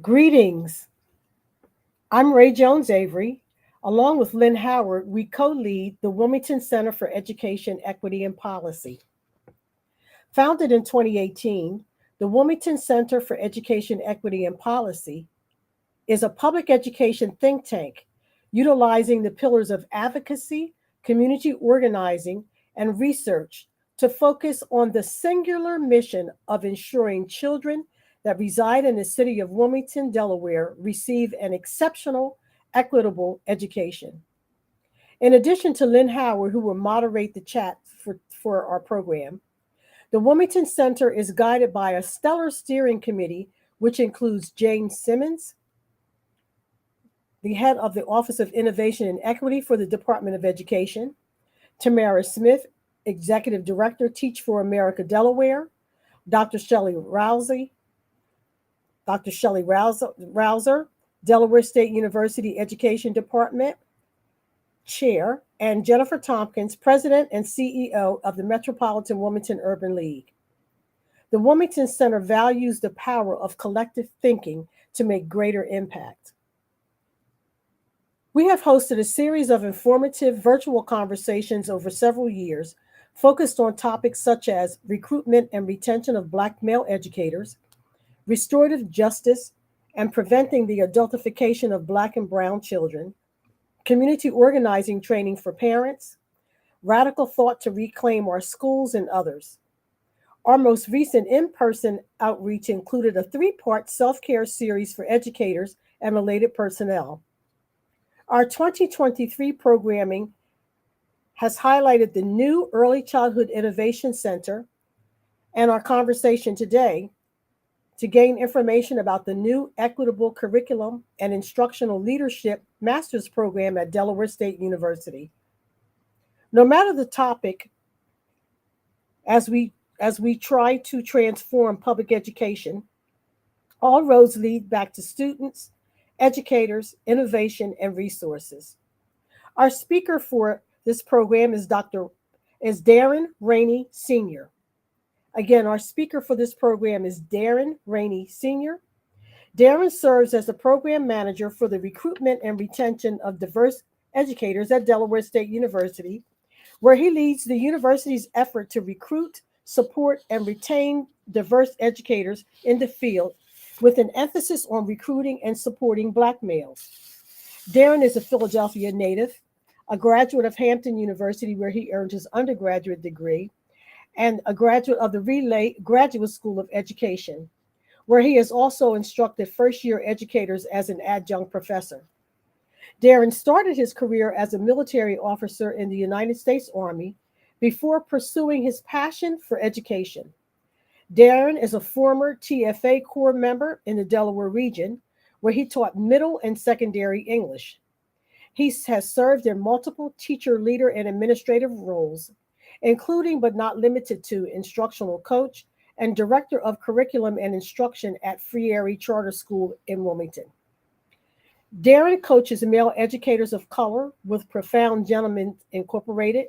Greetings. I'm Ray Jones Avery. Along with Lynn Howard, we co lead the Wilmington Center for Education, Equity, and Policy. Founded in 2018, the Wilmington Center for Education, Equity, and Policy is a public education think tank utilizing the pillars of advocacy, community organizing, and research to focus on the singular mission of ensuring children that reside in the city of Wilmington, Delaware, receive an exceptional, equitable education. In addition to Lynn Howard, who will moderate the chat for our program, the Wilmington Center is guided by a stellar steering committee, which includes James Simmons, the head of the Office of Innovation and Equity for the Department of Education, Tamara Smith, Executive Director, Teach for America, Delaware, Dr. Shelley Rousey, Dr. Shelley Rouser, Delaware State University Education Department Chair, and Jennifer Tompkins, President and CEO of the Metropolitan Wilmington Urban League. The Wilmington Center values the power of collective thinking to make greater impact. We have hosted a series of informative virtual conversations over several years focused on topics such as recruitment and retention of Black male educators, restorative justice and preventing the adultification of Black and Brown children, community organizing training for parents, radical thought to reclaim our schools, and others. Our most recent in-person outreach included a three-part self-care series for educators and related personnel. Our 2023 programming has highlighted the new Early Childhood Innovation Center, and our conversation today to gain information about the new Equitable Curriculum and Instructional Leadership Master's Program at Delaware State University. No matter the topic, as we try to transform public education, all roads lead back to students, educators, innovation, and resources. Our speaker for this program is Darren Rainey Sr. Again, our speaker for this program is Darren Rainey Sr. Darren serves as the program manager for the recruitment and retention of diverse educators at Delaware State University, where he leads the university's effort to recruit, support, and retain diverse educators in the field with an emphasis on recruiting and supporting Black males. Darren is a Philadelphia native, a graduate of Hampton University, where he earned his undergraduate degree, and a graduate of the Relay Graduate School of Education, where he has also instructed first-year educators as an adjunct professor. Darren started his career as a military officer in the United States Army before pursuing his passion for education. Darren is a former TFA Corps member in the Delaware region, where he taught middle and secondary English. He has served in multiple teacher, leader, and administrative roles, including but not limited to instructional coach and director of curriculum and instruction at Free Charter School in Wilmington. Darren coaches male educators of color with Profound Gentlemen Incorporated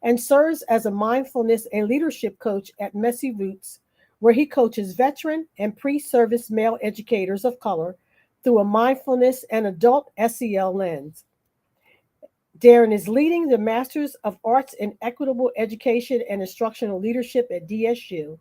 and serves as a mindfulness and leadership coach at Messy Roots, where he coaches veteran and pre-service male educators of color through a mindfulness and adult ECIL lens. Darren is leading the Masters of Arts in Equitable Education and Instructional Leadership at DSU.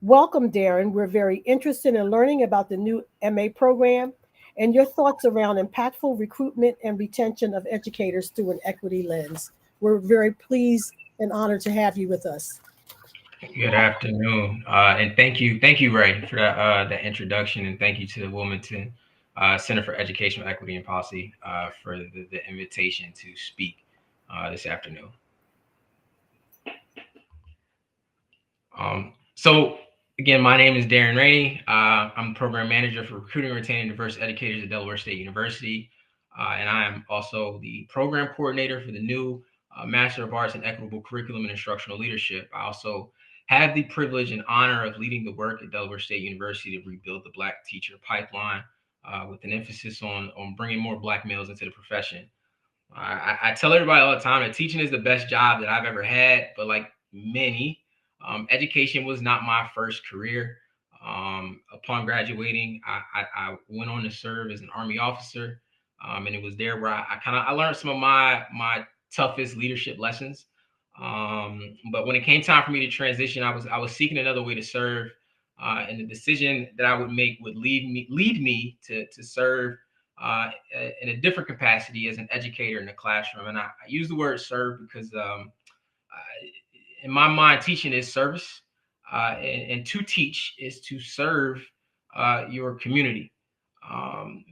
Welcome, Darren. We're very interested in learning about the new MA program and your thoughts around impactful recruitment and retention of educators through an equity lens. We're very pleased and honored to have you with us. Good afternoon, and thank you, Ray, for that introduction, and thank you to the Wilmington Center for Educational Equity and Policy for the invitation to speak this afternoon. So again, my name is Darren Rainey. I'm the program manager for recruiting and retaining diverse educators at Delaware State University, and I am also the program coordinator for the new Master of Arts in Equitable Curriculum and Instructional Leadership. I also have the privilege and honor of leading the work at Delaware State University to rebuild the Black teacher pipeline with an emphasis on bringing more Black males into the profession. I tell everybody all the time that teaching is the best job that I've ever had, but like many, education was not my first career. Upon graduating, I went on to serve as an Army officer, and it was there where I learned some of my toughest leadership lessons. But when it came time for me to transition, I was seeking another way to serve, and the decision that I would make would lead me to serve in a different capacity as an educator in the classroom. And I use the word serve because in my mind, teaching is service, and to teach is to serve your community. Um,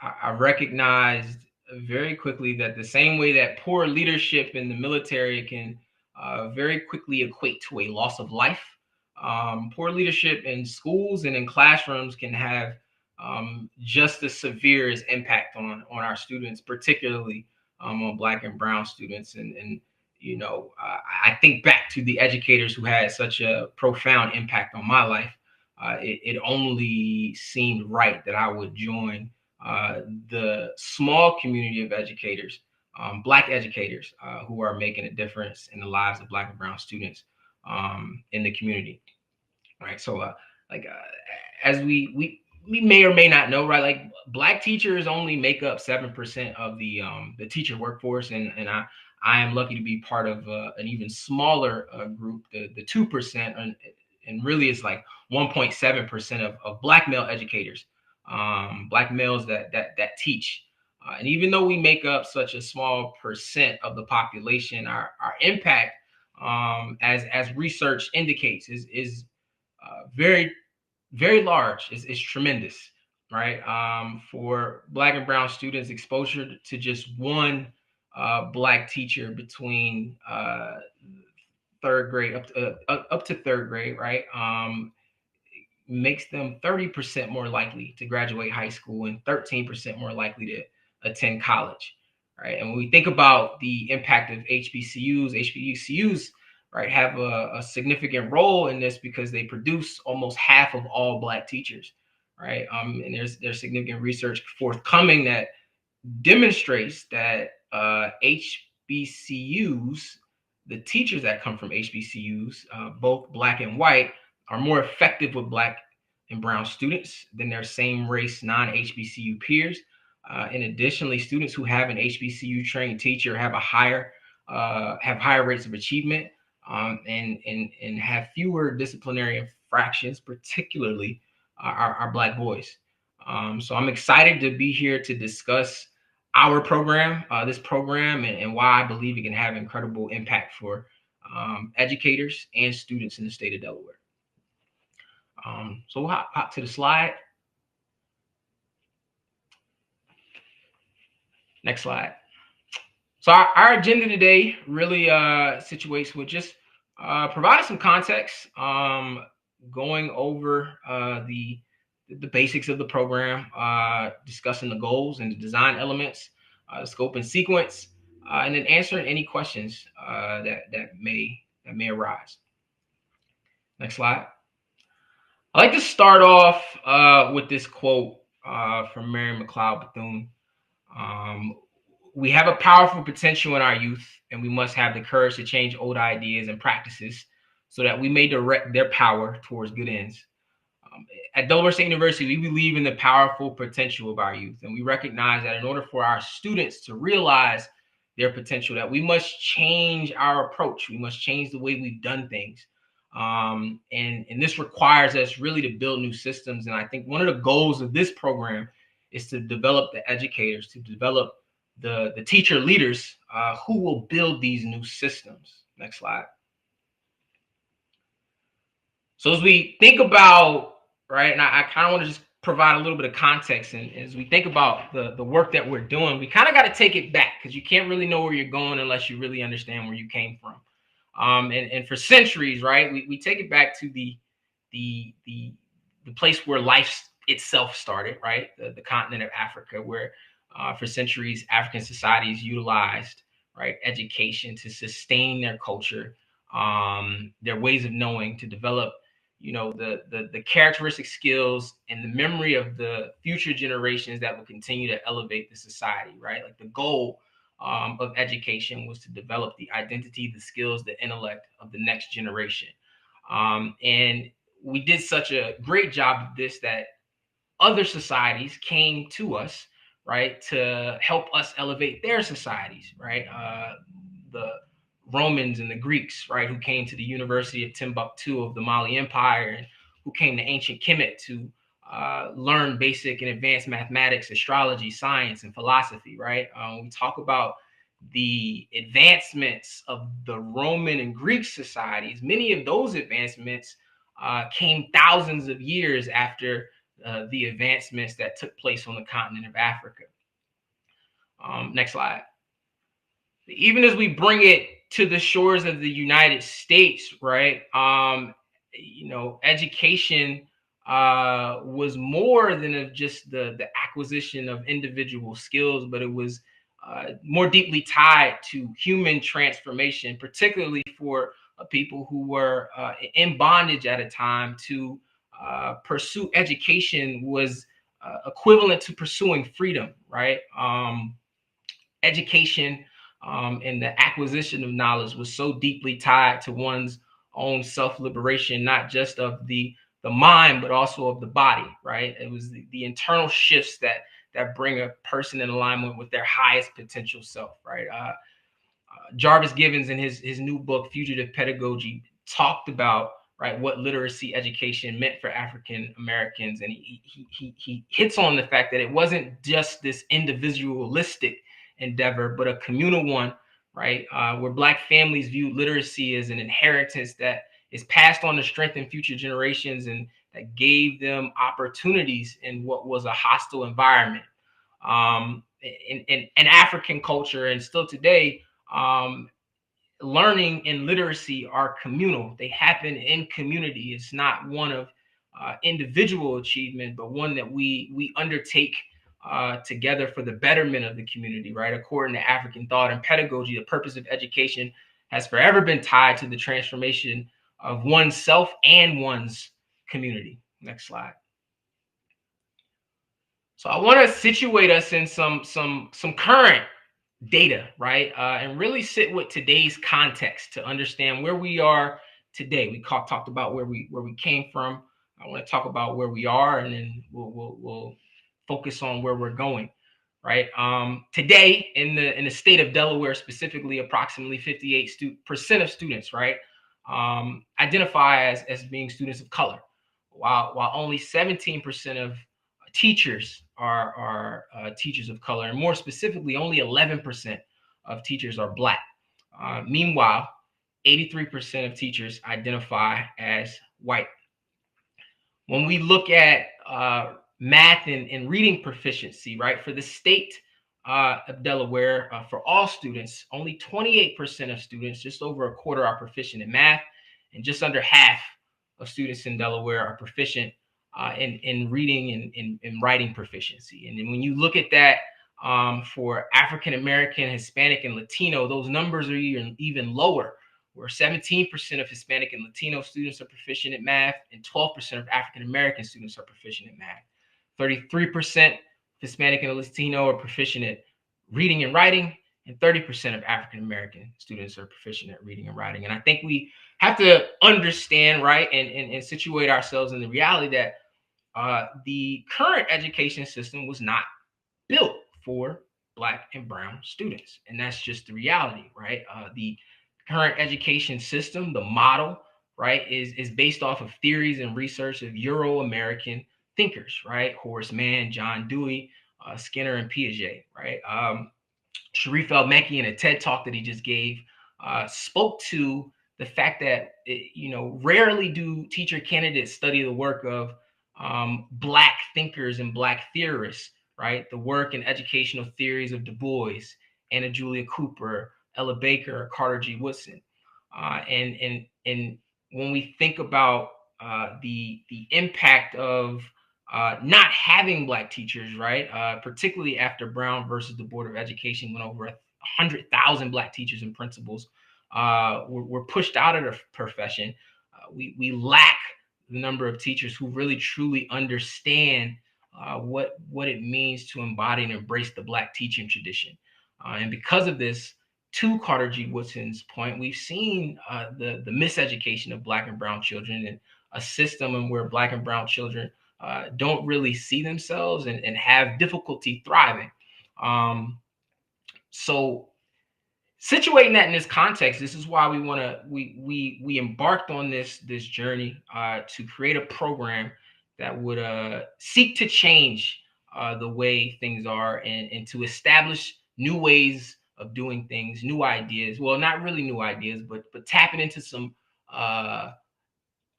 I recognized very quickly that the same way that poor leadership in the military can very quickly equate to a loss of life, poor leadership in schools and in classrooms can have just as severe as impact on our students, particularly on Black and Brown students. And I think back to the educators who had such a profound impact on my life. It only seemed right that I would join the small community of educators, Black educators, who are making a difference in the lives of Black and Brown students in the community. Right. So, as we may or may not know, right? Like Black teachers only make up 7% of the teacher workforce, and I am lucky to be part of an even smaller group, the 2%, and really it's like 1.7% of Black male educators, Black males that teach. And even though we make up such a small percent of the population, our impact, as research indicates, is very, very large. It's tremendous, right? For Black and Brown students, exposure to just one Black teacher between third grade up to third grade, right? Makes them 30% more likely to graduate high school and 13% more likely to attend college, right? And when we think about the impact of HBCUs, right, have a significant role in this because they produce almost half of all Black teachers, right? And there's significant research forthcoming that demonstrates that HBCUs, the teachers that come from HBCUs, both Black and white, are more effective with Black and Brown students than their same race non-HBCU peers. And additionally, students who have an HBCU trained teacher have higher rates of achievement, and have fewer disciplinary infractions, particularly our Black boys. So I'm excited to be here to discuss our program, this program, and why I believe it can have incredible impact for educators and students in the state of Delaware. So we'll hop to the slide. Next slide. So our agenda today really situates with just providing some context, going over the basics of the program, discussing the goals and the design elements, the scope and sequence, and then answering any questions that may arise. Next slide. I like to start off with this quote from Mary McLeod Bethune. We have a powerful potential in our youth, and we must have the courage to change old ideas and practices so that we may direct their power towards good ends. At Delaware State University, we believe in the powerful potential of our youth, and we recognize that in order for our students to realize their potential, that we must change our approach. We must change the way we've done things. And this requires us really to build new systems. And I think one of the goals of this program is to develop the educators, to develop the teacher leaders who will build these new systems. Next slide. So as we think about, right, and I kind of want to just provide a little bit of context, and as we think about the work that we're doing, we kind of got to take it back, because you can't really know where you're going unless you really understand where you came from. And for centuries, right, we take it back to the place where life itself started, right, the continent of Africa, where for centuries African societies utilized, right, education to sustain their culture, their ways of knowing, to develop, the characteristic skills and the memory of the future generations that will continue to elevate the society, right? Like the goal of education was to develop the identity, the skills, the intellect of the next generation. And we did such a great job of this that other societies came to us, right, to help us elevate their societies, right? The Romans and the Greeks, right, who came to the University of Timbuktu of the Mali Empire, and who came to ancient Kemet to learn basic and advanced mathematics, astrology, science, and philosophy, right? We talk about the advancements of the Roman and Greek societies. Many of those advancements came thousands of years after the advancements that took place on the continent of Africa. Next slide. Even as we bring it to the shores of the United States, right? Education was more than just the acquisition of individual skills, but it was more deeply tied to human transformation, particularly for people who were in bondage at a time. To pursue education was equivalent to pursuing freedom, right? Education and the acquisition of knowledge was so deeply tied to one's own self-liberation, not just of the mind, but also of the body, right? It was the internal shifts that bring a person in alignment with their highest potential self, right? Jarvis Givens in his new book, Fugitive Pedagogy, talked about, right, what literacy education meant for African Americans. And he hits on the fact that it wasn't just this individualistic endeavor, but a communal one, right, where Black families viewed literacy as an inheritance that is passed on to strengthen future generations, and that gave them opportunities in what was a hostile environment. In African culture, and still today, learning and literacy are communal. They happen in community. It's not one of individual achievement, but one that we undertake together for the betterment of the community, right? According to African thought and pedagogy, the purpose of education has forever been tied to the transformation of oneself and one's community. Next slide. So I want to situate us in some current data, right? And really sit with today's context to understand where we are today. We talked about where we came from. I want to talk about where we are, and then we'll focus on where we're going, right? Today in the state of Delaware, specifically, approximately 58% of students, right, identify as being students of color, while only 17% of teachers are teachers of color, and more specifically, only 11% of teachers are Black. Meanwhile, 83% of teachers identify as white. When we look at math and reading proficiency, right, for the state of Delaware, for all students, only 28% of students, just over a quarter, are proficient in math, and just under half of students in Delaware are proficient in reading and writing proficiency. And then when you look at that for African American, Hispanic, and Latino, those numbers are even lower, where 17% of Hispanic and Latino students are proficient at math, and 12% of African American students are proficient at math. 33% Hispanic and Latino are proficient at reading and writing, and 30% of African American students are proficient at reading and writing. And I think we have to understand, right, and situate ourselves in the reality that the current education system was not built for Black and brown students. And that's just the reality, right? The current education system, the model, right, is based off of theories and research of Euro-American thinkers, right? Horace Mann, John Dewey, Skinner, and Piaget, right? Sharif El-Mekki, in a TED talk that he just gave, spoke to the fact that, rarely do teacher candidates study the work of Black thinkers and Black theorists, right? The work and educational theories of Du Bois, Anna Julia Cooper, Ella Baker, Carter G. Woodson. And when we think about the impact of not having Black teachers, right? Particularly after Brown versus the Board of Education went over 100,000 Black teachers and principals were pushed out of the profession. We lack the number of teachers who really truly understand what it means to embody and embrace the Black teaching tradition. And because of this, to Carter G. Woodson's point, we've seen the miseducation of Black and brown children, and a system and where Black and brown children don't really see themselves and have difficulty thriving. So situating that in this context, this is why we embarked on this journey to create a program that would seek to change the way things are, and to establish new ways of doing things, new ideas. Well, not really new ideas, but tapping into some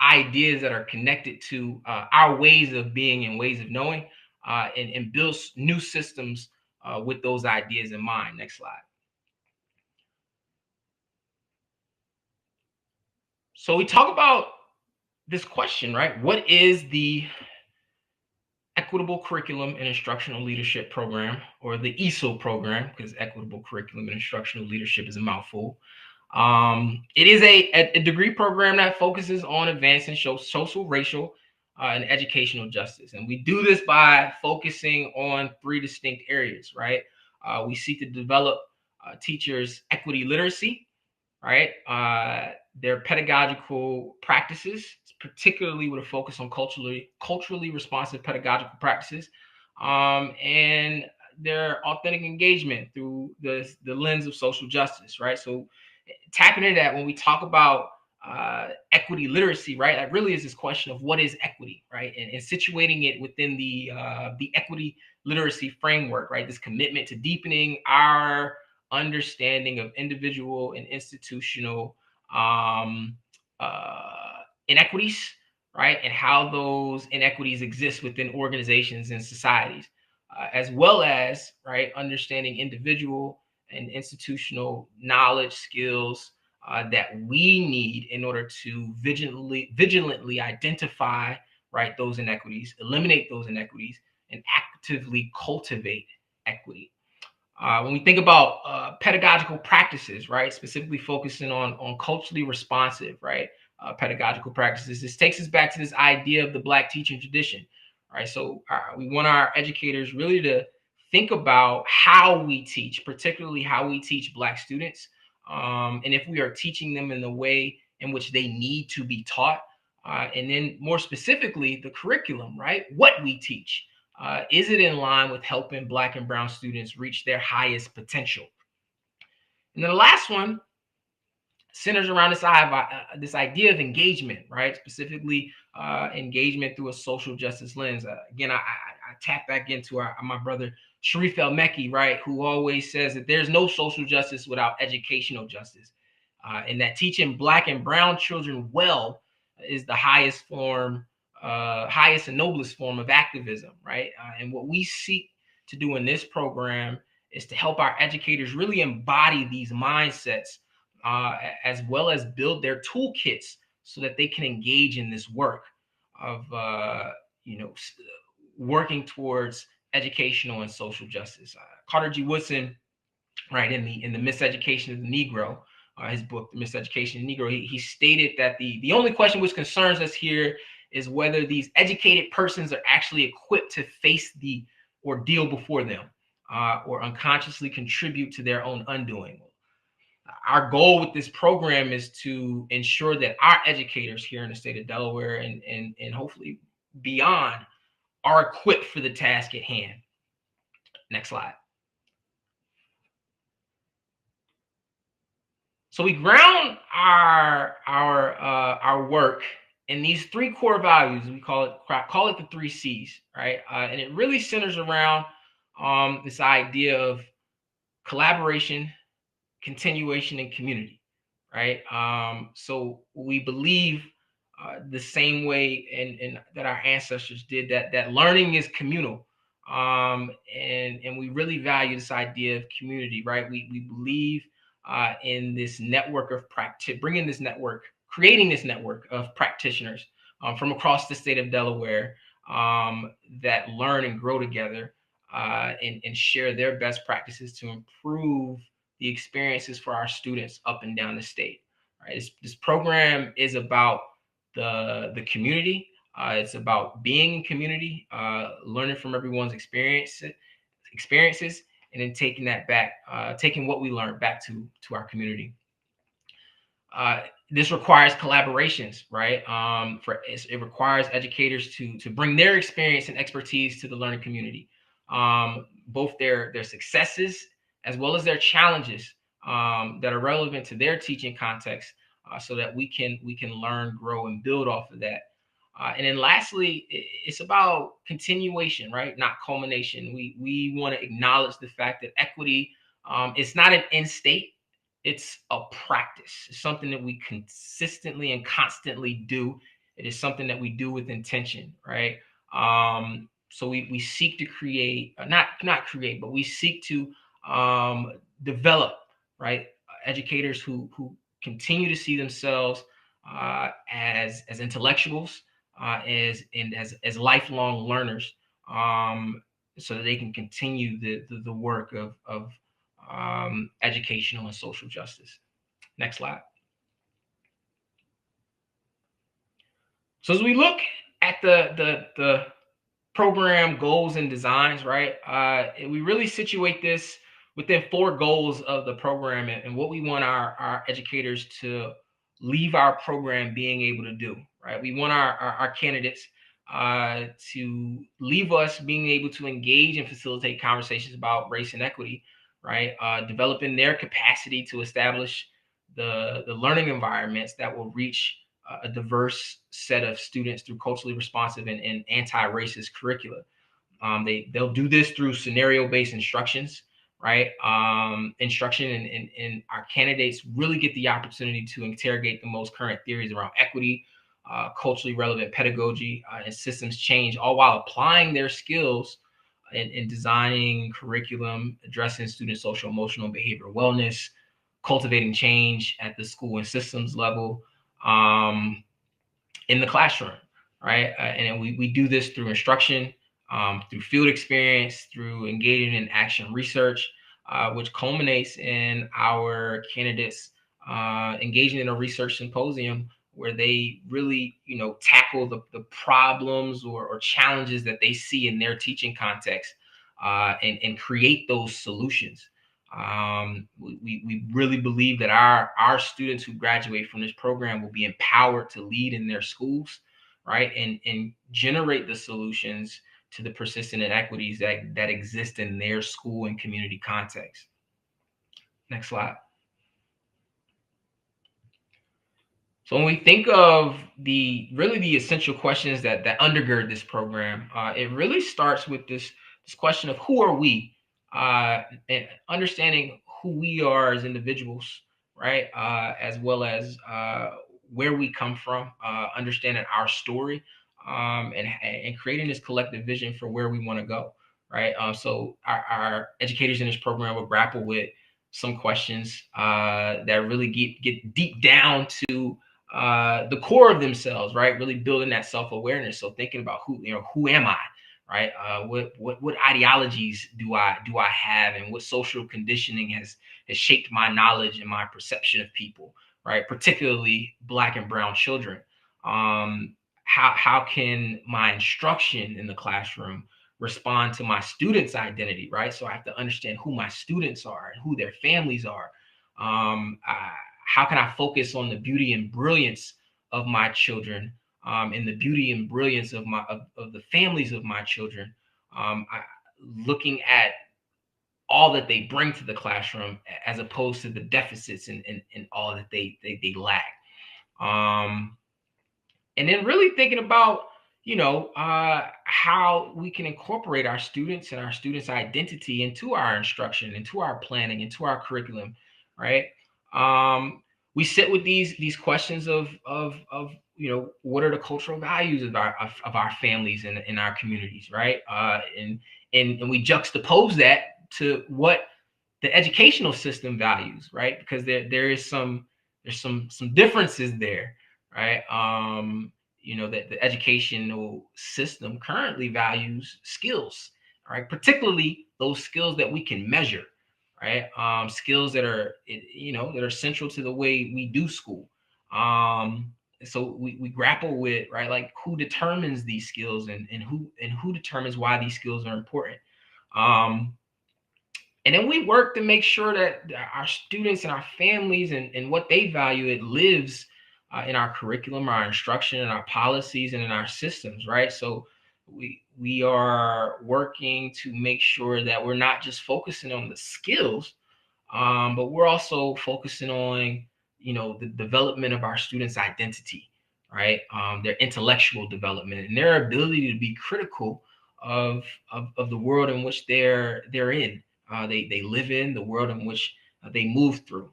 ideas that are connected to our ways of being and ways of knowing, and build new systems with those ideas in mind. Next slide. So we talk about this question, right? What is the Equitable Curriculum and Instructional Leadership Program, or the ECIL program, because Equitable Curriculum and Instructional Leadership is a mouthful. It is a degree program that focuses on advancing social, racial, and educational justice. And we do this by focusing on three distinct areas, right? We seek to develop teachers' equity literacy, right? Their pedagogical practices, particularly with a focus on culturally responsive pedagogical practices, and their authentic engagement through the lens of social justice, right? So tapping into that, when we talk about equity literacy, right, that really is this question of what is equity, right, and situating it within the equity literacy framework, right? This commitment to deepening our understanding of individual and institutional inequities, right, and how those inequities exist within organizations and societies, as well as, right, understanding individual and institutional knowledge, skills that we need in order to vigilantly identify, right, those inequities, eliminate those inequities, and actively cultivate equity. When we think about pedagogical practices, right, specifically focusing on culturally responsive, right, pedagogical practices, this takes us back to this idea of the Black teaching tradition, right? So we want our educators really to think about how we teach, particularly how we teach Black students, and if we are teaching them in the way in which they need to be taught, and then more specifically, the curriculum, right? What we teach. Is it in line with helping Black and brown students reach their highest potential? And then the last one centers around this idea of engagement, right? Specifically, engagement through a social justice lens. Again, I tap back into my brother Sharif El-Mekki, right, who always says that there's no social justice without educational justice, and that teaching Black and brown children well is the highest and noblest form of activism, right? And what we seek to do in this program is to help our educators really embody these mindsets, as well as build their toolkits so that they can engage in this work of working towards educational and social justice. Carter G. Woodson, right, in the Miseducation of the Negro, his book, The Miseducation of the Negro, he stated that the only question which concerns us here is whether these educated persons are actually equipped to face the ordeal before them, or unconsciously contribute to their own undoing. Our goal with this program is to ensure that our educators here in the state of Delaware and hopefully beyond are equipped for the task at hand. Next slide. So we ground our work in these three core values. We call it the 3 C's, right? And it really centers around this idea of collaboration, continuation, and community, right? So we believe the same way and that our ancestors did, that learning is communal, and we really value this idea of community, right? We believe in this network of practice, creating this network of practitioners from across the state of Delaware, that learn and grow together, and share their best practices to improve the experiences for our students up and down the state. Right? This program is about the community. It's about being in community, learning from everyone's experiences, and then taking that back, taking what we learned back to our community. This requires collaborations, right? It requires educators to bring their experience and expertise to the learning community, both their successes as well as their challenges that are relevant to their teaching context, so that we can learn, grow, and build off of that. And then lastly, it's about continuation, right? Not culmination. We want to acknowledge the fact that equity, it's not an end state. It's a practice. It's something that we consistently and constantly do. It is something that we do with intention, right? So we seek to create, not create, but we seek to develop, right? Educators who continue to see themselves as intellectuals, as lifelong learners, so that they can continue the work of educational and social justice. Next slide. So as we look at the program goals and designs, right, we really situate this within 4 goals of the program and what we want our educators to leave our program being able to do, right? We want our candidates to leave us being able to engage and facilitate conversations about race and equity, right? Developing their capacity to establish the learning environments that will reach a diverse set of students through culturally responsive and anti-racist curricula. They'll do this through scenario-based instructions, right? Instruction and our candidates really get the opportunity to interrogate the most current theories around equity, culturally relevant pedagogy, and systems change, all while applying their skills in designing curriculum, addressing student social, emotional, and behavioral wellness, cultivating change at the school and systems level, in the classroom, right? And we do this through instruction, through field experience, through engaging in action research, which culminates in our candidates engaging in a research symposium where they really, tackle the problems or challenges that they see in their teaching context, and create those solutions. We really believe that our students who graduate from this program will be empowered to lead in their schools, right, and generate the solutions to the persistent inequities that exist in their school and community context. Next slide. So when we think of the essential questions that undergird this program, it really starts with this question of who are we, and understanding who we are as individuals, right, as well as where we come from, understanding our story, and creating this collective vision for where we want to go, right. So our educators in this program will grapple with some questions that really get deep down to the core of themselves, right? Really building that self-awareness. So thinking about who am I, right? What ideologies do I have, and what social conditioning has shaped my knowledge and my perception of people, right? Particularly Black and Brown children. How can my instruction in the classroom respond to my students' identity, right? So I have to understand who my students are and who their families are. How can I focus on the beauty and brilliance of my children, and the beauty and brilliance of the families of my children, looking at all that they bring to the classroom as opposed to the deficits and all that they lack. And then really thinking about, how we can incorporate our students and our students' identity into our instruction, into our planning, into our curriculum, right? We sit with these questions of what are the cultural values of our families and in our communities, right? And we juxtapose that to what the educational system values, right? Because there's some differences there, right? That the educational system currently values skills, right? Particularly those skills that we can measure, right? Skills that are central to the way we do school. So we grapple with, right, like who determines these skills, and who determines why these skills are important. And then we work to make sure that our students and our families and what they value, it lives in our curriculum, our instruction, and our policies, and in our systems, right? So we are working to make sure that we're not just focusing on the skills, but we're also focusing on, the development of our students' identity, right? Their intellectual development and their ability to be critical of the world in which they're in. They live in the world in which they move through.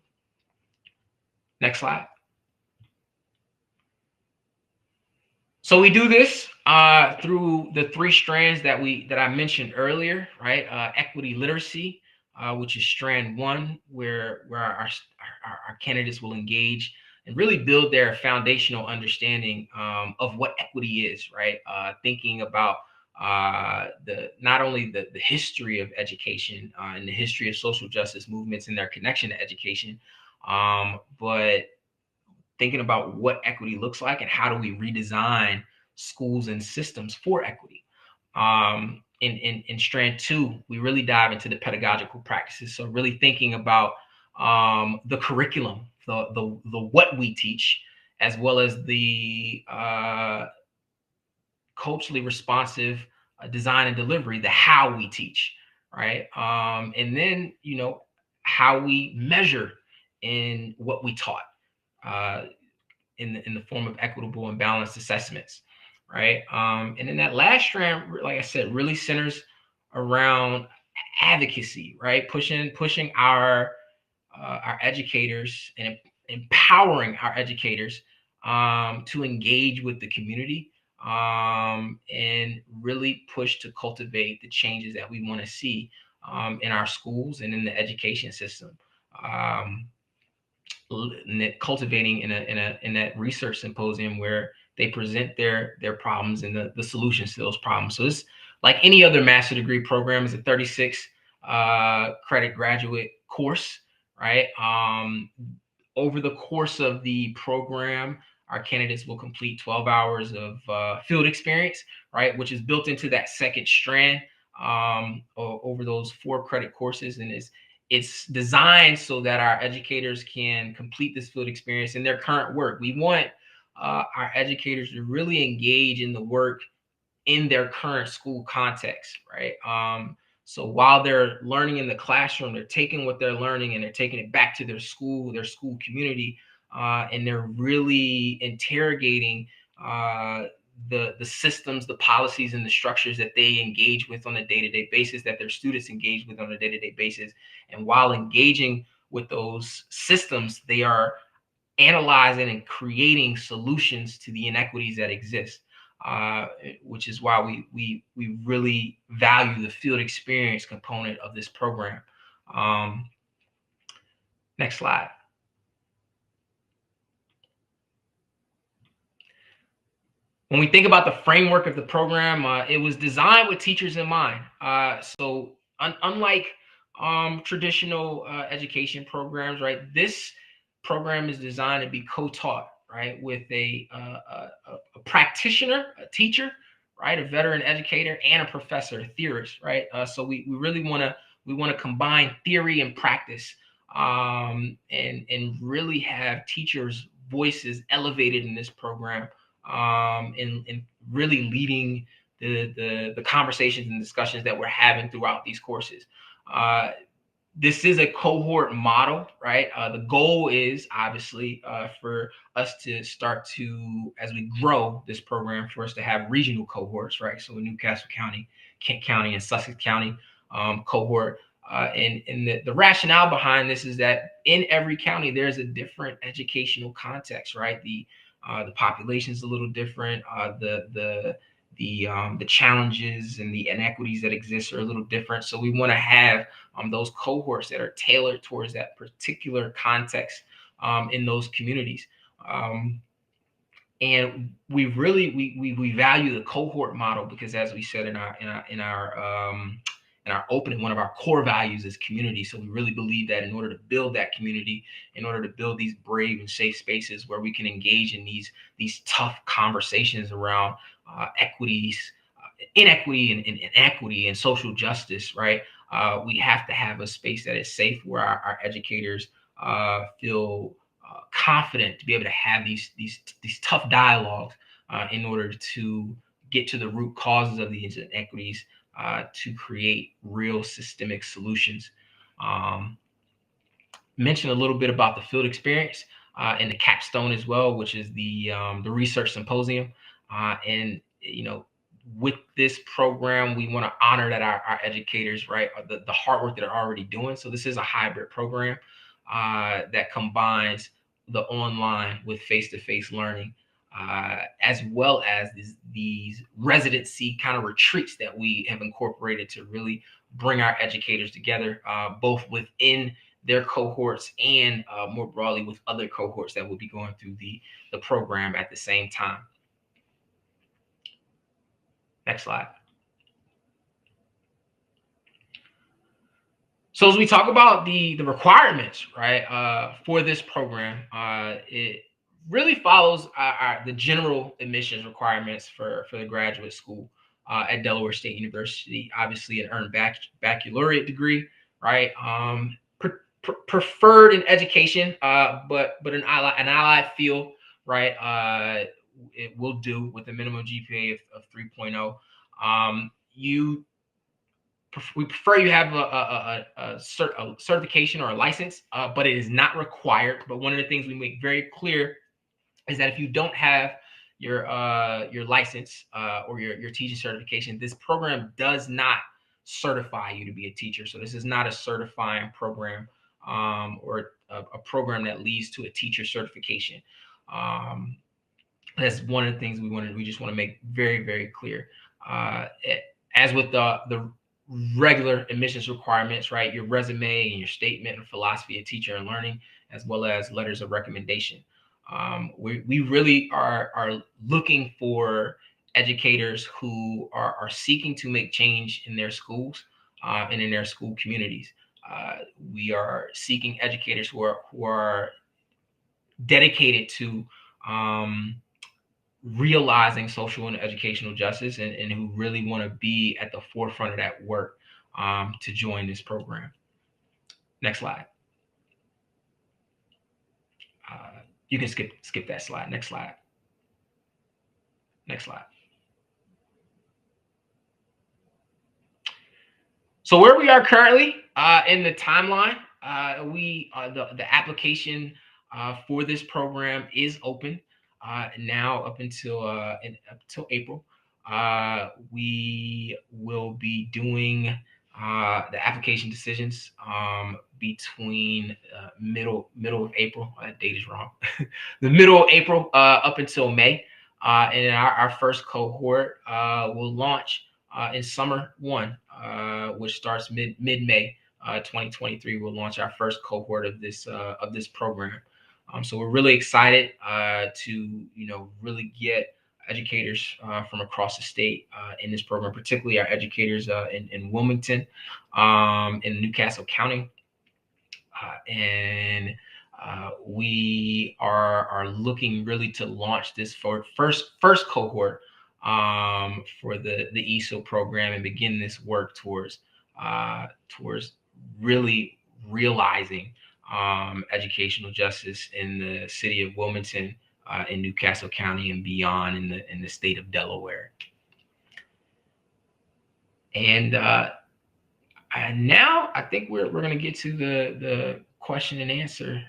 Next slide. So we do this through the 3 strands that I mentioned earlier, right? Equity literacy, which is strand 1, where our candidates will engage and really build their foundational understanding of what equity is, right? Thinking about not only the history of education and the history of social justice movements and their connection to education, but thinking about what equity looks like and how do we redesign schools and systems for equity. In strand 2, we really dive into the pedagogical practices. So really thinking about the curriculum, the what we teach, as well as the culturally responsive design and delivery, the how we teach, right? And then, how we measure in what we taught. In the form of equitable and balanced assessments, right? And then that last strand, like I said, really centers around advocacy, right? Pushing our educators and empowering our educators to engage with the community and really push to cultivate the changes that we want to see in our schools and in the education system. Cultivating in that research symposium where they present their problems and the solutions to those problems. So it's like any other master degree program. Is a 36 credit graduate course, right? Over the course of the program, our candidates will complete 12 hours of field experience, right, which is built into that second strand over those 4 credit courses, and it's designed so that our educators can complete this field experience in their current work. We want our educators to really engage in the work in their current school context, right? So while they're learning in the classroom, they're taking what they're learning and they're taking it back to their school community, and they're really interrogating the systems, the policies, and the structures that they engage with on a day-to-day basis, that their students engage with on a day-to-day basis. And while engaging with those systems, they are analyzing and creating solutions to the inequities that exist, which is why we really value the field experience component of this program. Next slide. When we think about the framework of the program, it was designed with teachers in mind. So unlike traditional education programs, right, this program is designed to be co-taught, right, with a practitioner, a teacher, right, a veteran educator, and a professor, a theorist, right. So we really want to combine theory and practice, and really have teachers' voices elevated in this program, and really leading the conversations and discussions that we're having throughout these courses. This is a cohort model, right? The goal is obviously for us to start to, as we grow this program, for us to have regional cohorts, right? So in Newcastle County, Kent County, and Sussex County cohort. And the rationale behind this is that in every county, there's a different educational context, right? The population is a little different. The challenges and the inequities that exist are a little different. So we want to have those cohorts that are tailored towards that particular context in those communities. And we really we value the cohort model because, as we said in our opening, one of our core values is community. So we really believe that in order to build that community, in order to build these brave and safe spaces where we can engage in these tough conversations around equities, inequity, and equity and social justice, right? We have to have a space that is safe where our educators feel confident to be able to have these tough dialogues in order to get to the root causes of these inequities to create real systemic solutions. Mention a little bit about the field experience and the capstone as well, which is the research symposium. And with this program, we want to honor that our educators, right, the hard work that they're already doing. So this is a hybrid program that combines the online with face-to-face learning, as well as these residency kind of retreats that we have incorporated to really bring our educators together, both within their cohorts and more broadly with other cohorts that will be going through the program at the same time. Next slide. So as we talk about the requirements, right, for this program, it really follows the general admissions requirements for the graduate school at Delaware State University. Obviously, an earned baccalaureate degree, right? Preferred in education, but an allied field, right? It will do with a minimum GPA of 3.0. We prefer you have a certification or a license, but it is not required. But one of the things we make very clear is that if you don't have your license or your teaching certification, this program does not certify you to be a teacher. So this is not a certifying program or a program that leads to a teacher certification. That's one of the things we just want to make very, very clear. As with the regular admissions requirements, right? Your resume and your statement of philosophy of teacher and learning, as well as letters of recommendation. We really are looking for educators who are seeking to make change in their schools and in their school communities. We are seeking educators who are dedicated to realizing social and educational justice and who really want to be at the forefront of that work to join this program. Next slide. You can skip that slide. Next slide. Next slide. So where we are currently in the timeline, the application for this program is open now up until April. We will be doing the application decisions between middle of April. That date is wrong. The middle of April up until May, and our first cohort will launch in summer 1, which starts mid-May 2023. We'll launch our first cohort of this program. So we're really excited to really get educators from across the state in this program, particularly our educators in Wilmington, in Newcastle County, and we are looking really to launch this first cohort for the ECIL program and begin this work towards really realizing educational justice in the city of Wilmington, in Newcastle County and beyond in the state of Delaware. And now I think we're going to get to the question and answer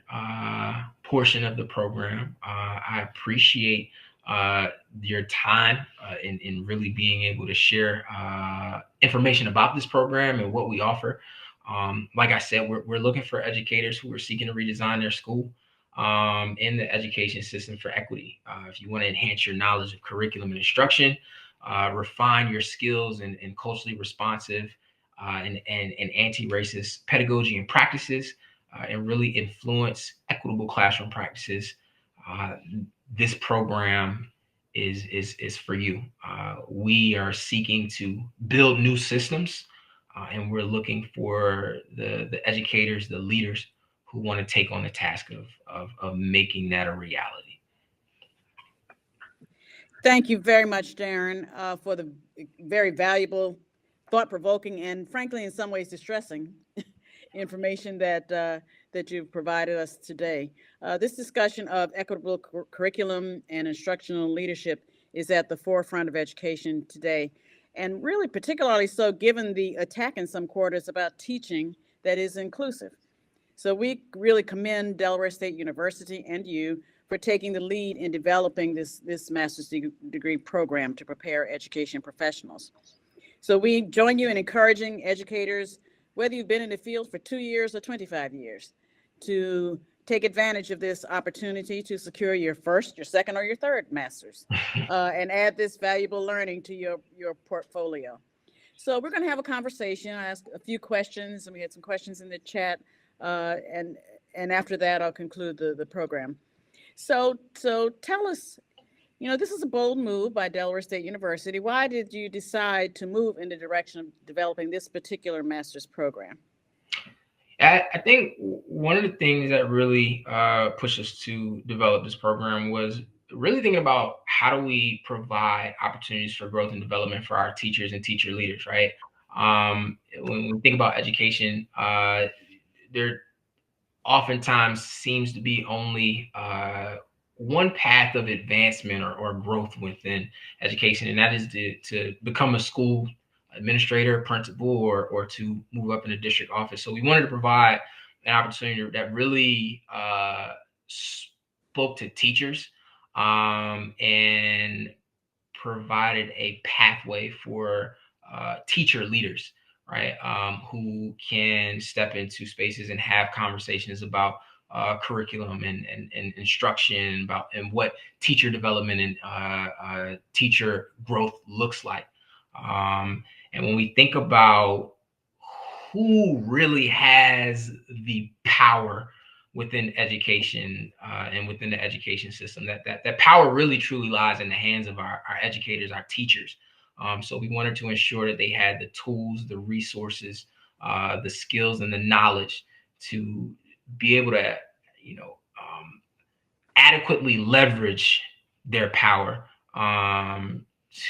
portion of the program. I appreciate your time in really being able to share information about this program and what we offer. Like I said, we're looking for educators who are seeking to redesign their school in the education system for equity. If you want to enhance your knowledge of curriculum and instruction, refine your skills in culturally responsive and anti-racist pedagogy and practices, and really influence equitable classroom practices, this program is for you. We are seeking to build new systems, and we're looking for the educators, the leaders who want to take on the task of making that a reality. Thank you very much, Darren, for the very valuable, thought-provoking, and frankly, in some ways, distressing information that that you've provided us today. This discussion of equitable curriculum and instructional leadership is at the forefront of education today, and really particularly so given the attack in some quarters about teaching that is inclusive. So we really commend Delaware State University and you for taking the lead in developing this master's degree program to prepare education professionals. So we join you in encouraging educators, whether you've been in the field for 2 years or 25 years, to take advantage of this opportunity to secure your first, your second, or your third master's, and add this valuable learning to your portfolio. So we're going to have a conversation. I asked a few questions, and we had some questions in the chat, and after that, I'll conclude the program. So tell us, this is a bold move by Delaware State University. Why did you decide to move in the direction of developing this particular master's program? I think one of the things that really pushed us to develop this program was really thinking about how do we provide opportunities for growth and development for our teachers and teacher leaders, right? When we think about education, there oftentimes seems to be only one path of advancement or growth within education, and that is to become a school administrator, principal, or to move up in a district office. So we wanted to provide an opportunity that really spoke to teachers and provided a pathway for teacher leaders, right, who can step into spaces and have conversations about curriculum and instruction and what teacher development and teacher growth looks like. And when we think about who really has the power within education and within the education system, that power really truly lies in the hands of our educators, our teachers. So we wanted to ensure that they had the tools, the resources, the skills, and the knowledge to be able to, adequately leverage their power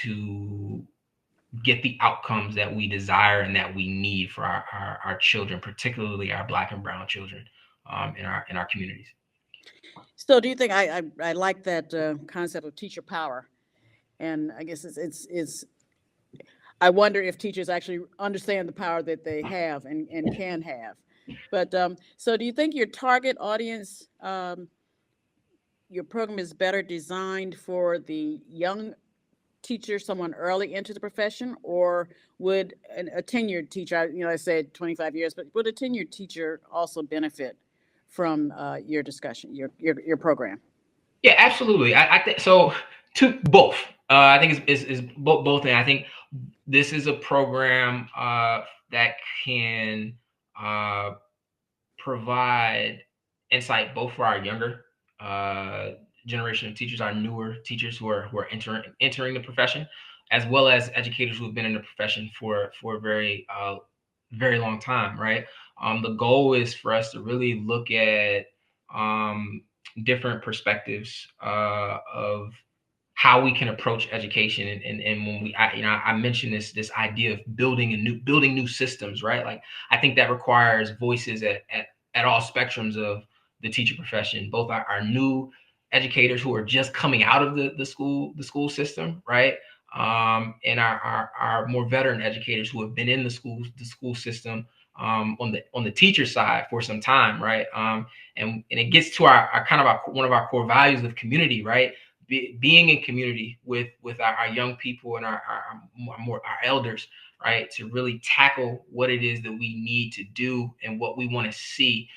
to get the outcomes that we desire and that we need for our children, particularly our Black and Brown children in our communities. So do you think I like that concept of teacher power? And I guess it's I wonder if teachers actually understand the power that they have and can have. But so do you think your target audience, your program is better designed for the young teacher, someone early into the profession, or would a tenured teacher, I said 25 years, but would a tenured teacher also benefit from your discussion, your program? Yeah, absolutely. I think so. To both. I think is both. And I think this is a program that can provide insight both for our younger generation of teachers, our newer teachers who are entering the profession, as well as educators who have been in the profession for a very very long time, right? The goal is for us to really look at different perspectives of how we can approach education, and when I mentioned this idea of building new systems, right? Like I think that requires voices at all spectrums of the teacher profession, both our new educators who are just coming out of the school system, right? And our more veteran educators who have been in the school system on the teacher side for some time, right? And it gets to our kind of one of our core values of community, right? Being in community with our young people and our elders, right? To really tackle what it is that we need to do and what we want to see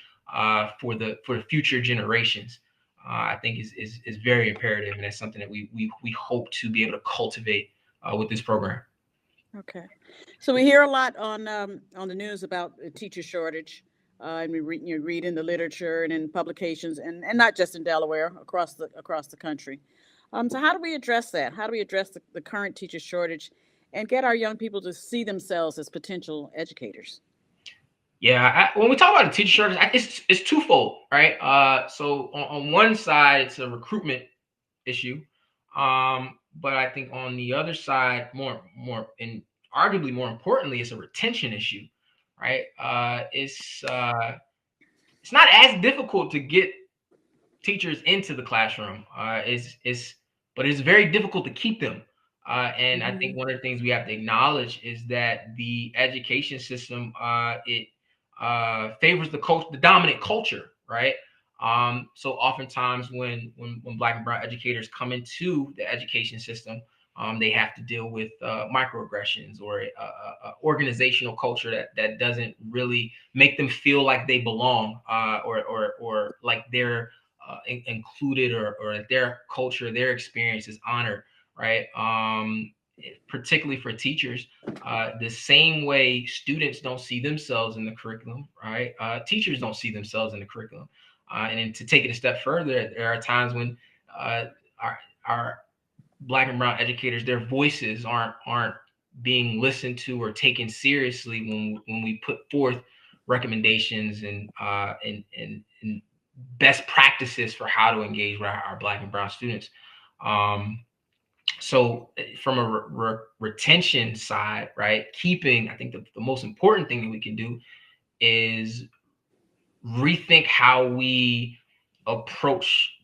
for the future generations. I think is very imperative, and that's something that we hope to be able to cultivate with this program. Okay, so we hear a lot on the news about the teacher shortage, and we read in the literature and in publications, and not just in Delaware, across the country. So how do we address that? How do we address the current teacher shortage and get our young people to see themselves as potential educators? Yeah, when we talk about the teacher shortage, it's twofold, right? So on one side, it's a recruitment issue, but I think on the other side, more and arguably more importantly, it's a retention issue, right? It's it's not as difficult to get teachers into the classroom. But it's very difficult to keep them. And I think one of the things we have to acknowledge is that the education system it favors the dominant culture, right? So oftentimes when Black and brown educators come into the education system, they have to deal with microaggressions or organizational culture that doesn't really make them feel like they belong, or like they're included, or their culture, their experience is honored, right? Particularly for teachers, the same way students don't see themselves in the curriculum, right? Teachers don't see themselves in the curriculum. And then to take it a step further, there are times when our Black and brown educators, their voices aren't being listened to or taken seriously when we put forth recommendations and best practices for how to engage with our Black and brown students. So from a retention side, right, I think the most important thing that we can do is rethink how we approach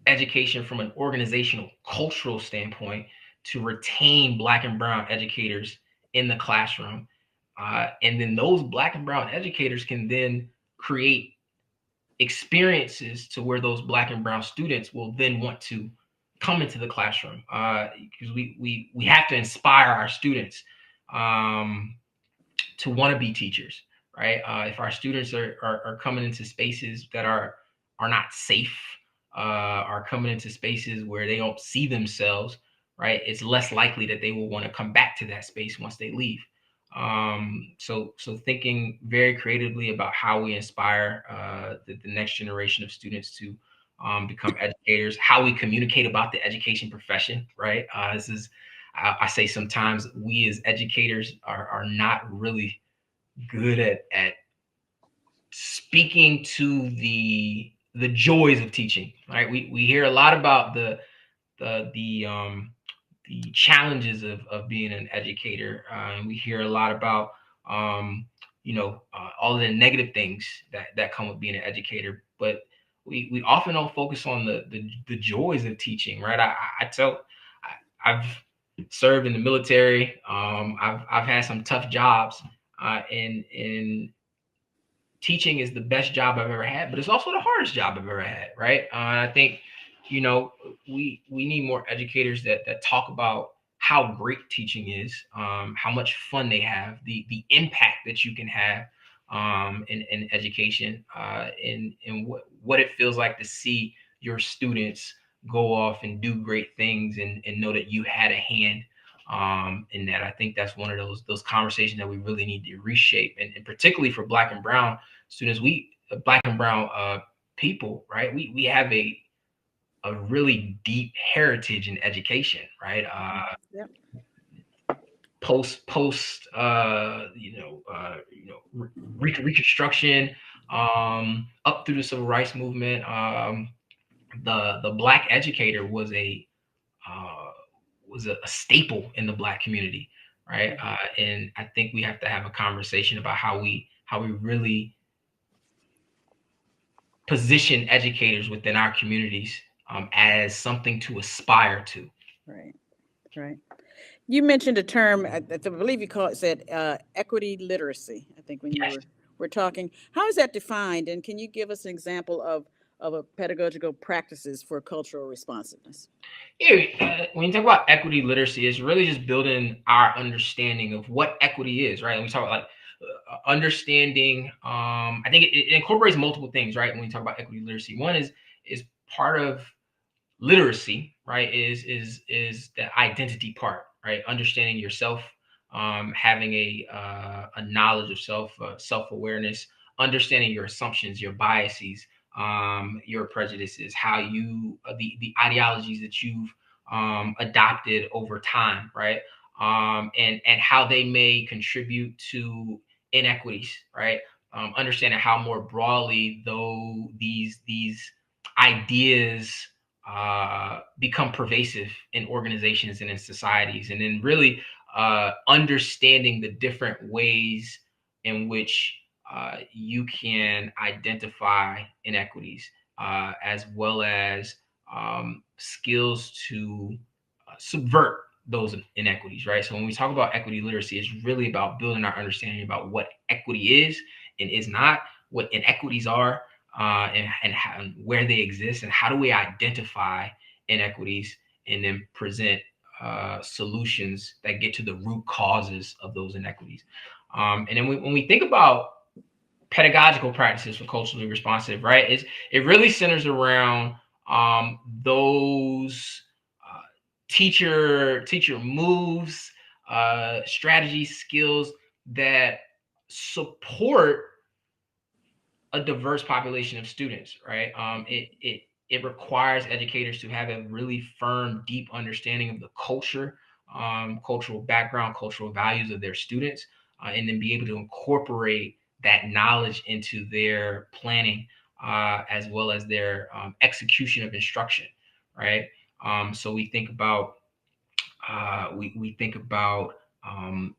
education from an organizational, cultural standpoint to retain Black and brown educators in the classroom. And then those Black and brown educators can then create experiences to where those Black and brown students will then want to come into the classroom, because we have to inspire our students to want to be teachers, right? If our students are coming into spaces that are not safe, are coming into spaces where they don't see themselves, right, it's less likely that they will want to come back to that space once they leave. So thinking very creatively about how we inspire the next generation of students to become educators, how we communicate about the education profession, right? I say sometimes we as educators are not really good at speaking to the joys of teaching, right? We hear a lot about the challenges of being an educator, and we hear a lot about all of the negative things that come with being an educator, but we often don't focus on the joys of teaching, right? I've served in the military. I've had some tough jobs, and teaching is the best job I've ever had, but it's also the hardest job I've ever had, right? I think we need more educators that talk about how great teaching is, how much fun they have, the impact that you can have in education, and what it feels like to see your students go off and do great things, and know that you had a hand in that. I think that's one of those conversations that we really need to reshape, and particularly for Black and brown students, Black and brown people, right? We have a really deep heritage in education, right? Yep. Post Reconstruction, up through the Civil Rights Movement, the Black educator was a staple in the Black community, right? And I think we have to have a conversation about how we really position educators within our communities as something to aspire to. Right. You mentioned a term, I believe you said equity literacy, I think, when you were talking. How is that defined? And can you give us an example of a pedagogical practices for cultural responsiveness? Yeah, when you talk about equity literacy, it's really just building our understanding of what equity is, right? And we talk about understanding. I think it incorporates multiple things, right? When we talk about equity literacy, one is part of literacy, right? Is the identity part, right? Understanding yourself, having a knowledge of self-awareness, understanding your assumptions, your biases, your prejudices, how you the ideologies that you've adopted over time, right? And how they may contribute to inequities, right? Understanding how more broadly though these ideas become pervasive in organizations and in societies, and then really understanding the different ways in which you can identify inequities as well as skills to subvert those inequities, right? So when we talk about equity literacy, it's really about building our understanding about what equity is and is not, what inequities are, and where they exist, and how do we identify inequities and then present solutions that get to the root causes of those inequities. And then when we think about pedagogical practices for culturally responsive, right, it really centers around those teacher moves, strategies, skills that support a diverse population of students, right? It requires educators to have a really firm, deep understanding of the culture, cultural background, cultural values of their students, and then be able to incorporate that knowledge into their planning, as well as their execution of instruction, right? So we think about we think about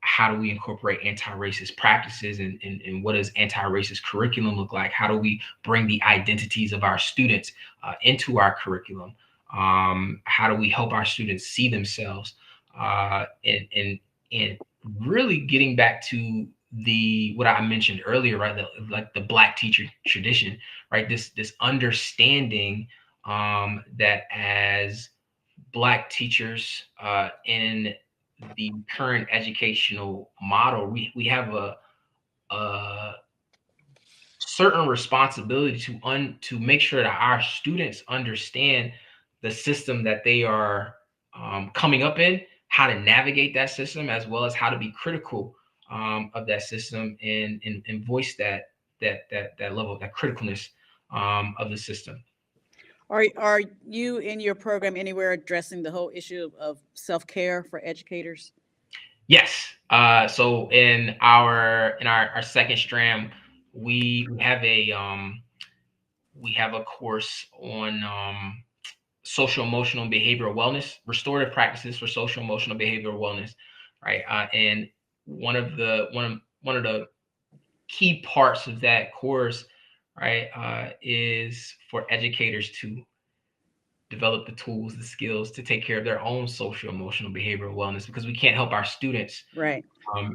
how do we incorporate anti-racist practices, and what does anti-racist curriculum look like? How do we bring the identities of our students into our curriculum? How do we help our students see themselves? And really getting back to what I mentioned earlier, right? Like the Black teacher tradition, right? This understanding that as Black teachers in the current educational model, we have a certain responsibility to make sure that our students understand the system that they are coming up in, how to navigate that system, as well as how to be critical of that system, and voice that level, that criticalness of the system. Are you in your program anywhere addressing the whole issue of self-care for educators? Yes. So in our second strand, we have a course on social emotional and behavioral wellness, restorative practices for social emotional behavioral wellness, right? And one of the key parts of that course, right, is for educators to develop the tools, the skills to take care of their own social emotional behavioral wellness, because we can't help our students Right.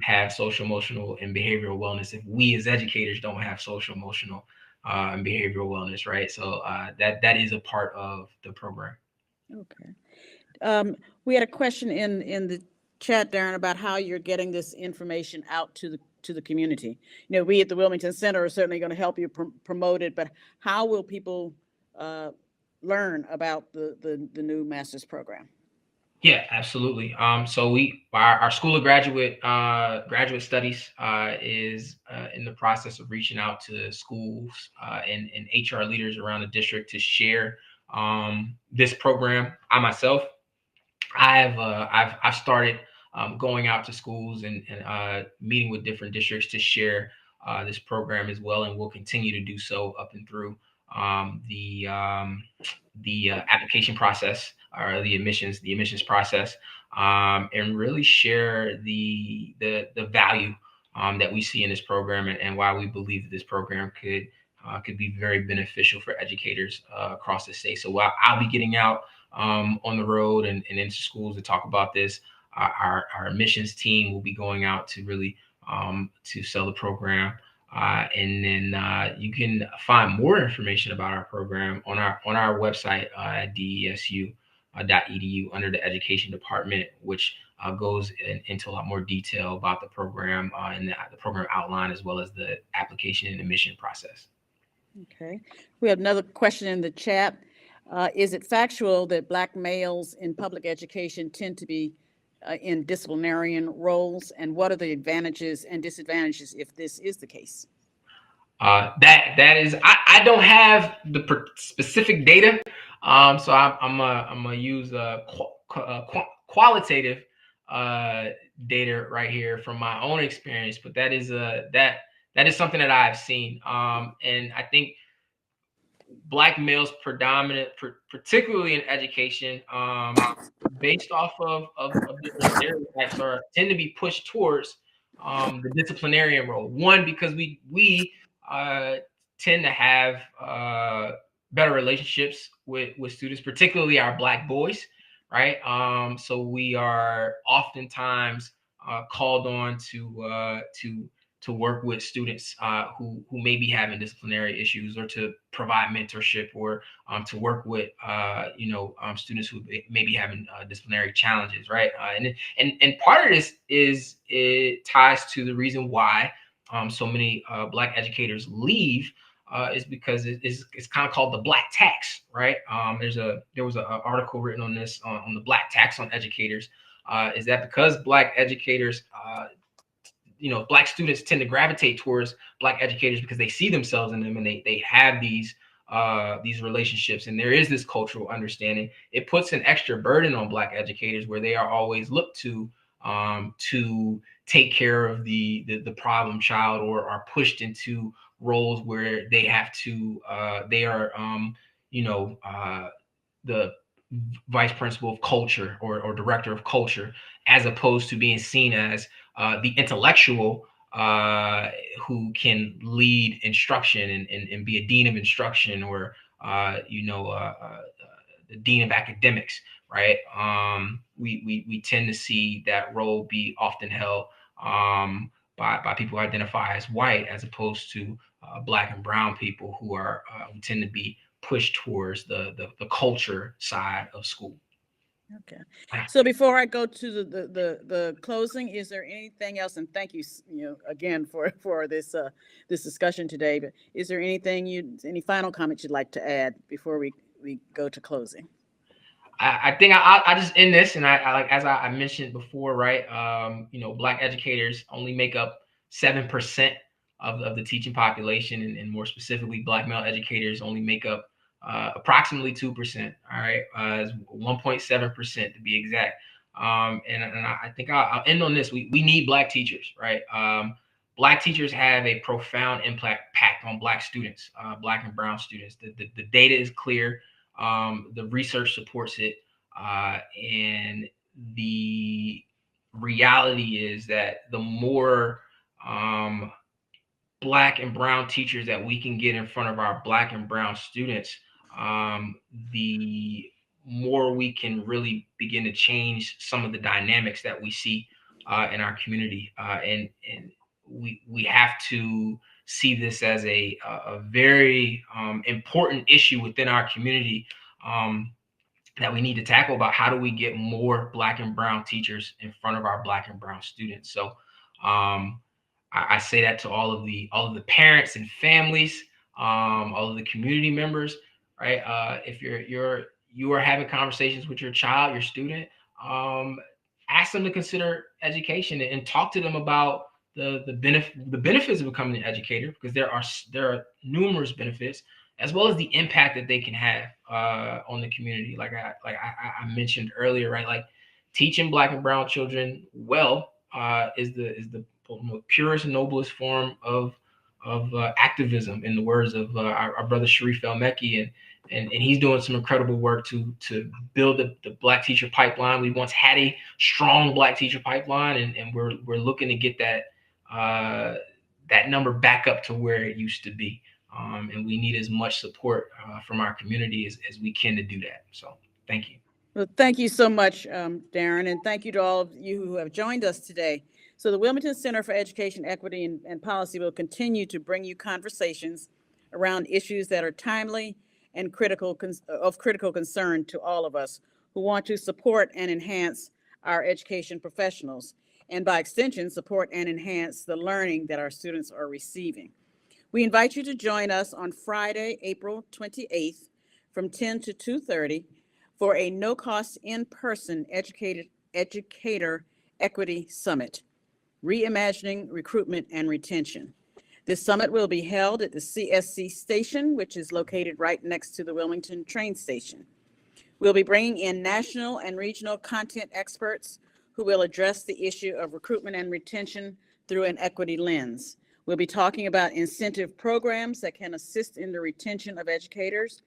have social emotional and behavioral wellness if we as educators don't have social emotional and behavioral wellness, right? So that is a part of the program. Okay. We had a question in the chat, Darren, about how you're getting this information out to the community. You know, we at the Wilmington Center are certainly going to help you promote it, but how will people learn about the new master's program? Yeah, absolutely. So our School of Graduate Studies is in the process of reaching out to schools and HR leaders around the district to share this program. I myself, I've started going out to schools and meeting with different districts to share this program as well, and we'll continue to do so up and through the application process, or the admissions process, and really share the value that we see in this program, and why we believe that this program could be very beneficial for educators across the state. So I'll be getting out on the road and into schools to talk about this. Our admissions team will be going out to really to sell the program. And then you can find more information about our program on our website at desu.edu under the education department, which goes into a lot more detail about the program and the program outline, as well as the application and admission process. Okay. We have another question in the chat. Is it factual that Black males in public education tend to be in disciplinarian roles, and what are the advantages and disadvantages if this is the case? That is, I don't have the specific data, so I'm gonna use qualitative data right here from my own experience, but that is something that I've seen, and I think Black males particularly in education, based off of different stereotypes, tend to be pushed towards the disciplinarian role. One, because we tend to have better relationships with students, particularly our Black boys, right? So we are oftentimes called on to work with students who may be having disciplinary issues, or to provide mentorship, or to work with students who may be having disciplinary challenges, right? And part of this is, it ties to the reason why so many Black educators leave, is because it's kind of called the Black tax, right? There was an article written on this, on the Black tax on educators. Is that because Black educators, Black students tend to gravitate towards Black educators because they see themselves in them, and they have these relationships, and there is this cultural understanding. It puts an extra burden on Black educators, where they are always looked to take care of the problem child, or are pushed into roles where they have to they are the vice principal of culture, or director of culture, as opposed to being seen as the intellectual who can lead instruction, and be a dean of instruction, or the dean of academics, right? We tend to see that role be often held by people who identify as white, as opposed to Black and brown people who tend to be pushed towards the culture side of school. Okay. So before I go to the closing, is there anything else? And thank you, again for this this discussion today. But is there any final comments you'd like to add before we go to closing? I think I just end this, and I like, as I mentioned before, right? Black educators only make up 7% of the teaching population, and more specifically, Black male educators only make up approximately 2%. All right, 1.7% to be exact. And I think I'll end on this. We need Black teachers, right? Black teachers have a profound impact on Black students, Black and brown students. The data is clear. The research supports it, and the reality is that the more Black and brown teachers that we can get in front of our Black and brown students, the more we can really begin to change some of the dynamics that we see in our community, and we have to see this as a very important issue within our community, that we need to tackle, about how do we get more Black and brown teachers in front of our Black and brown students. So I say that to all of the parents and families, all of the community members, right? If you are having conversations with your child, your student, ask them to consider education, and talk to them about the benefits of becoming an educator, because there are numerous benefits, as well as the impact that they can have on the community. Like I mentioned earlier, right? Like, teaching Black and brown children well is the purest and noblest form of activism, in the words of our brother Sharif El-Mekki, and he's doing some incredible work to build the Black teacher pipeline. We once had a strong Black teacher pipeline, and we're looking to get that number back up to where it used to be. And we need as much support from our community as we can to do that. So thank you. Well, thank you so much, Darren, and thank you to all of you who have joined us today. So the Wilmington Center for Education, Equity, and Policy will continue to bring you conversations around issues that are timely and critical concern to all of us who want to support and enhance our education professionals, and by extension, support and enhance the learning that our students are receiving. We invite you to join us on Friday, April 28th from 10 to 2:30 for a no-cost in-person educator equity summit, Reimagining Recruitment and Retention. This summit will be held at the CSC station, which is located right next to the Wilmington train station. We'll be bringing in national and regional content experts who will address the issue of recruitment and retention through an equity lens. We'll be talking about incentive programs that can assist in the retention of educators,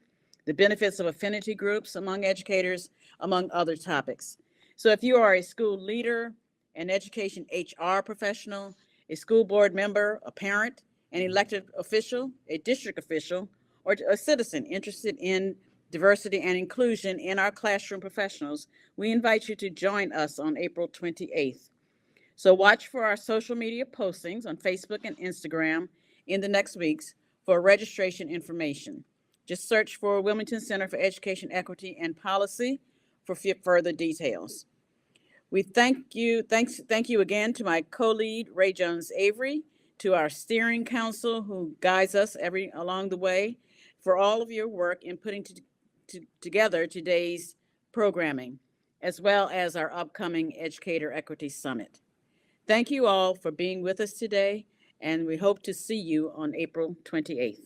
the benefits of affinity groups among educators, among other topics. So if you are a school leader, an education HR professional, a school board member, a parent, an elected official, a district official, or a citizen interested in diversity and inclusion in our classroom professionals, we invite you to join us on April 28th. So watch for our social media postings on Facebook and Instagram in the next weeks for registration information. Just search for Wilmington Center for Education Equity and Policy for further details. We thank you again to my co-lead, Ray Jones Avery, to our steering council who guides us along the way, for all of your work in putting together today's programming, as well as our upcoming Educator Equity Summit. Thank you all for being with us today, and we hope to see you on April 28th.